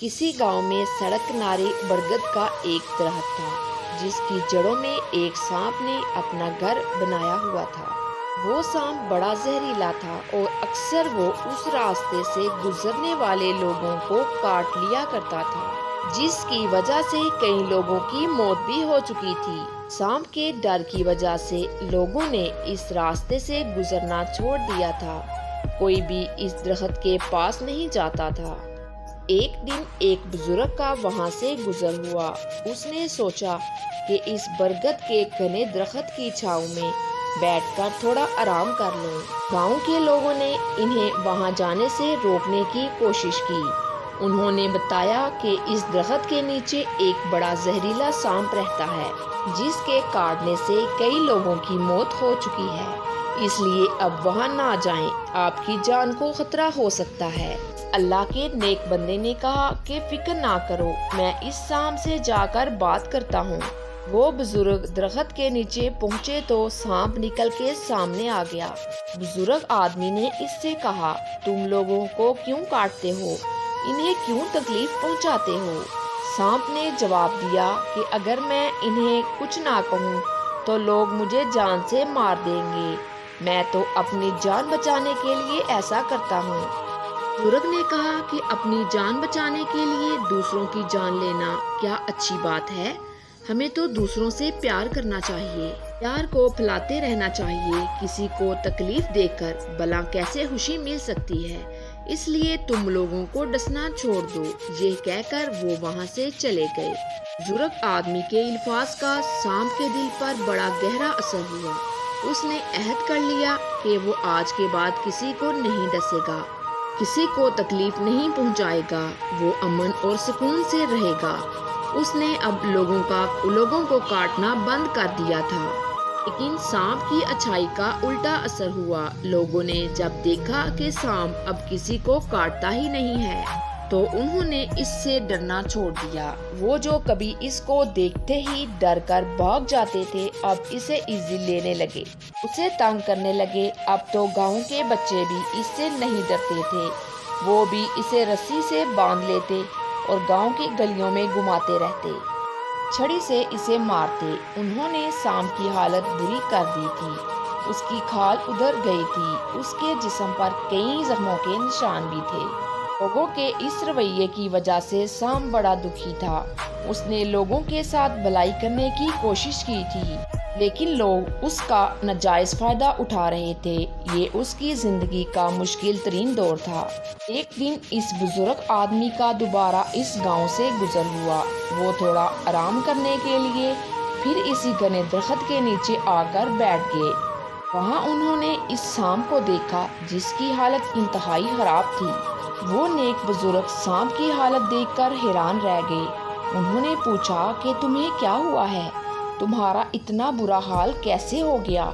کسی گاؤں میں سڑک کنارے برگد کا ایک درخت تھا جس کی جڑوں میں ایک سانپ نے اپنا گھر بنایا ہوا تھا۔ وہ سانپ بڑا زہریلا تھا اور اکثر وہ اس راستے سے گزرنے والے لوگوں کو کاٹ لیا کرتا تھا، جس کی وجہ سے کئی لوگوں کی موت بھی ہو چکی تھی۔ سانپ کے ڈر کی وجہ سے لوگوں نے اس راستے سے گزرنا چھوڑ دیا تھا، کوئی بھی اس درخت کے پاس نہیں جاتا تھا۔ ایک دن ایک بزرگ کا وہاں سے گزر ہوا۔ اس نے سوچا کہ اس برگد کے گھنے درخت کی چھاؤں میں بیٹھ کر تھوڑا آرام کر لوں۔ گاؤں کے لوگوں نے انہیں وہاں جانے سے روکنے کی کوشش کی۔ انہوں نے بتایا کہ اس درخت کے نیچے ایک بڑا زہریلا سانپ رہتا ہے جس کے کاٹنے سے کئی لوگوں کی موت ہو چکی ہے، اس لیے اب وہاں نہ جائیں، آپ کی جان کو خطرہ ہو سکتا ہے۔ اللہ کے نیک بندے نے کہا کہ فکر نہ کرو، میں اس سانپ سے جا کر بات کرتا ہوں۔ وہ بزرگ درخت کے نیچے پہنچے تو سانپ نکل کے سامنے آ گیا۔ بزرگ آدمی نے اس سے کہا، تم لوگوں کو کیوں کاٹتے ہو؟ انہیں کیوں تکلیف پہنچاتے ہو؟ سانپ نے جواب دیا کہ اگر میں انہیں کچھ نہ کہوں تو لوگ مجھے جان سے مار دیں گے، میں تو اپنی جان بچانے کے لیے ایسا کرتا ہوں۔ بزرگ نے کہا کہ اپنی جان بچانے کے لیے دوسروں کی جان لینا کیا اچھی بات ہے؟ ہمیں تو دوسروں سے پیار کرنا چاہیے، پیار کو پھیلاتے رہنا چاہیے۔ کسی کو تکلیف دے کر بھلا کیسے خوشی مل سکتی ہے؟ اس لیے تم لوگوں کو ڈسنا چھوڑ دو۔ یہ کہہ کر وہ وہاں سے چلے گئے۔ بزرگ آدمی کے الفاظ کا سانپ کے دل پر بڑا گہرا اثر ہوا۔ اس نے عہد کر لیا کہ وہ آج کے بعد کسی کو نہیں ڈسے گا، کسی کو تکلیف نہیں پہنچائے گا، وہ امن اور سکون سے رہے گا۔ اس نے اب لوگوں کو کاٹنا بند کر دیا تھا، لیکن سانپ کی اچھائی کا الٹا اثر ہوا۔ لوگوں نے جب دیکھا کہ سانپ اب کسی کو کاٹتا ہی نہیں ہے تو انہوں نے اس سے ڈرنا چھوڑ دیا۔ وہ جو کبھی اس کو دیکھتے ہی ڈر کر بھاگ جاتے تھے، اب اسے ایزی لینے لگے، اسے تنگ کرنے لگے۔ اب تو گاؤں کے بچے بھی اس سے نہیں ڈرتے تھے، وہ بھی اسے رسی سے باندھ لیتے اور گاؤں کی گلیوں میں گھماتے رہتے، چھڑی سے اسے مارتے۔ انہوں نے سانپ کی حالت بری کر دی تھی، اس کی کھال ادھر گئی تھی، اس کے جسم پر کئی زخموں کے نشان بھی تھے۔ لوگوں کے اس رویے کی وجہ سے سانپ بڑا دکھی تھا۔ اس نے لوگوں کے ساتھ بھلائی کرنے کی کوشش کی تھی، لیکن لوگ اس کا ناجائز فائدہ اٹھا رہے تھے۔ یہ اس کی زندگی کا مشکل ترین دور تھا۔ ایک دن اس بزرگ آدمی کا دوبارہ اس گاؤں سے گزر ہوا۔ وہ تھوڑا آرام کرنے کے لیے پھر اسی گھنے درخت کے نیچے آ کر بیٹھ گئے۔ وہاں انہوں نے اس سانپ کو دیکھا جس کی حالت انتہائی خراب تھی۔ وہ نیک بزرگ سانپ کی حالت دیکھ کر حیران رہ گئے۔ انہوں نے پوچھا کہ تمہیں کیا ہوا ہے؟ تمہارا اتنا برا حال کیسے ہو گیا؟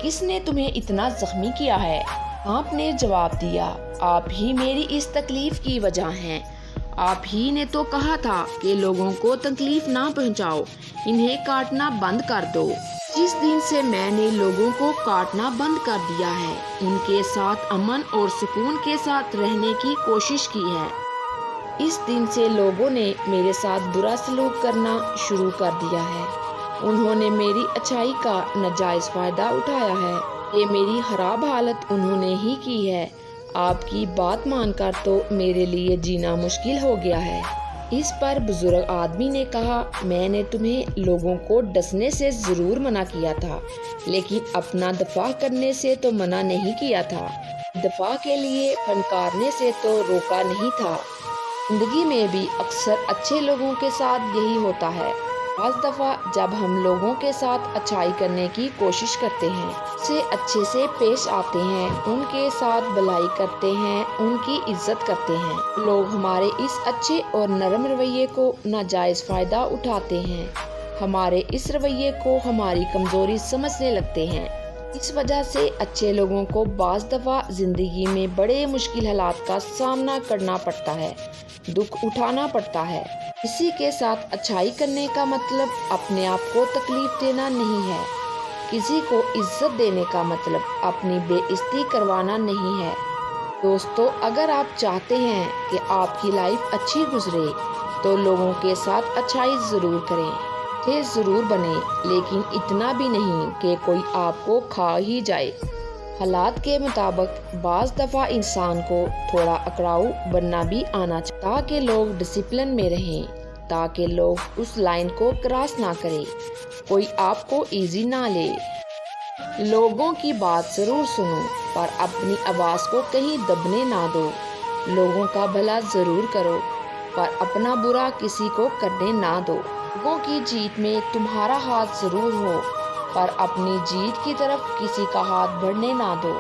کس نے تمہیں اتنا زخمی کیا ہے؟ سانپ نے جواب دیا، آپ ہی میری اس تکلیف کی وجہ ہیں۔ آپ ہی نے تو کہا تھا کہ لوگوں کو تکلیف نہ پہنچاؤ، انہیں کاٹنا بند کر دو۔ جس دن سے میں نے لوگوں کو کاٹنا بند کر دیا ہے، ان کے ساتھ امن اور سکون کے ساتھ رہنے کی کوشش کی ہے۔ اس دن سے لوگوں نے میرے ساتھ برا سلوک کرنا شروع کر دیا ہے۔ انہوں نے میری اچھائی کا ناجائز فائدہ اٹھایا ہے۔ یہ میری خراب حالت انہوں نے ہی کی ہے۔ آپ کی بات مان کر تو میرے لیے جینا مشکل ہو گیا ہے۔ اس پر بزرگ آدمی نے کہا، میں نے تمہیں لوگوں کو ڈسنے سے ضرور منع کیا تھا، لیکن اپنا دفاع کرنے سے تو منع نہیں کیا تھا، دفاع کے لیے پھنکارنے سے تو روکا نہیں تھا۔ زندگی میں بھی اکثر اچھے لوگوں کے ساتھ یہی ہوتا ہے۔ بعض دفعہ جب ہم لوگوں کے ساتھ اچھائی کرنے کی کوشش کرتے ہیں، اسے اچھے سے پیش آتے ہیں، ان کے ساتھ بھلائی کرتے ہیں، ان کی عزت کرتے ہیں، لوگ ہمارے اس اچھے اور نرم رویے کو ناجائز فائدہ اٹھاتے ہیں، ہمارے اس رویے کو ہماری کمزوری سمجھنے لگتے ہیں۔ اس وجہ سے اچھے لوگوں کو بعض دفعہ زندگی میں بڑے مشکل حالات کا سامنا کرنا پڑتا ہے، دکھ اٹھانا پڑتا ہے۔ کسی کے ساتھ اچھائی کرنے کا مطلب اپنے آپ کو تکلیف دینا نہیں ہے۔ کسی کو عزت دینے کا مطلب اپنی بے عزتی کروانا نہیں ہے۔ دوستو، اگر آپ چاہتے ہیں کہ آپ کی لائف اچھی گزرے تو لوگوں کے ساتھ اچھائی ضرور کریں، تیز ضرور بنیں، لیکن اتنا بھی نہیں کہ کوئی آپ کو کھا ہی جائے۔ حالات کے مطابق بعض دفعہ انسان کو تھوڑا اکڑاؤ بننا بھی آنا چاہیے تاکہ لوگ ڈسپلن میں رہیں، تاکہ لوگ اس لائن کو کراس نہ کریں، کوئی آپ کو ایزی نہ لے۔ لوگوں کی بات ضرور سنو، پر اپنی آواز کو کہیں دبنے نہ دو۔ لوگوں کا بھلا ضرور کرو، پر اپنا برا کسی کو کرنے نہ دو۔ لوگوں کی جیت میں تمہارا ہاتھ ضرور ہو، پر اپنی جیت کی طرف کسی کا ہاتھ بڑھنے نہ دو۔